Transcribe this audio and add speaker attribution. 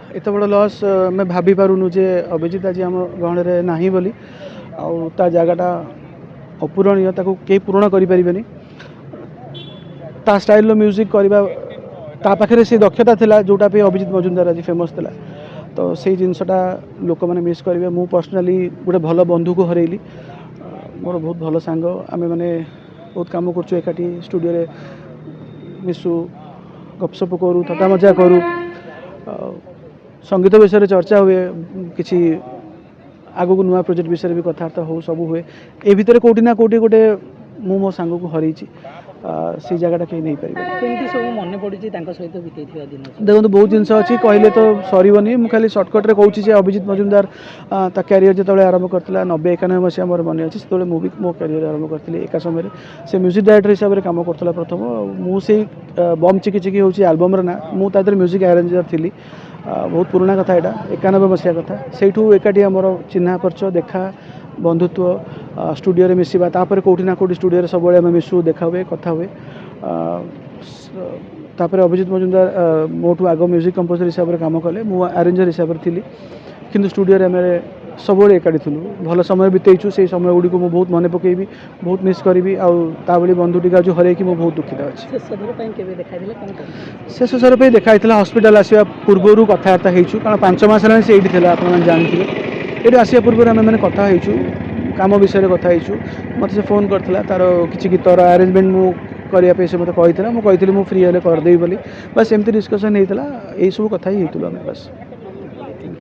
Speaker 1: एत बड़ लॉस मैं भाभी पारुनु जे अभिजित आज आम गहन में नाही बोली आ जगटा अपूरणीय कहीं पूरण करें ता स्टाइल म्यूजिक करवा ता पाखे से दक्षता थिला जोटा पे अभिजित मजुमदार आज फेमस थिला तो से जिनसटा लोक मैंने मिस करेंगे मु पर्सनाली गोटे भल बंधु को हरैली मोर बहुत भल सांग आम मैंने बहुत कम कर एकाठी स्टूडियो रे मिसु गपसप करूँ थटा मजा करूँ संगीत विषय चर्चा हुए किसी आग को नुआ प्रोजेक्ट विषय भी कथबार्ता हो सब हुए ए भितर कोटी ना कोटी गोटे मु मो सांग को हरई से जगह कहीं नहीं पारे
Speaker 2: मन पड़ी सहित बीते दिन
Speaker 1: देखो बहुत जिन अच्छी कहले तो सरनी मुझे खाली सर्टकट्रे कहूँ अभिजित मजुमदार ता क्यारियर जो आरंभ करता 90-91 मसीहा मोर मन अच्छी से मुझे मो क्यारियर आरंभ करी एक समय से म्यूजिक डायरेक्टर हिसाब से कम करता प्रथम मुझे बम चिकी चिकी हूँ आलबम ना मुझे म्यूजिक अरेंजर थी बहुत पुराना कथा यहाँ 91 मसीहा कथा से एकाठी आमर चिन्ह परिचय देखा बंधुत्व स्टूडियो रे मिसवा तापर कोठी ना कोठी स्टूडियो रे सब आम मिसु देखा हुए कथा हुए तापर अभिजित मजुमदार मोठू आग म्यूजिक कंपोजर हिसाब से कम कले मु अरेंजर हिसाब से थी किंतु स्टूडियो रे आम सब एकाठी थलु भल समय बितेचु से समय गुड़ी को बहुत मन पकेबी बहुत मिस करी आउे बंधुटी जो हरैकी मुझे बहुत दुखित अच्छे शेष थर पर देखाई हस्पिटाल आसवा पूर्वर कथबार्ता हो कारण 5 मास से ये आप जानते ये आसा पूर्व आम मैंने कथा कम विषय कथा मत से फोन करता तार किसी गीतर आरेंजमेंट मु करने से मतलब मुझे फ्री हेल्ले करदेवी बोली बस एमती डिस्कसन होता यही सब कथा ही बस।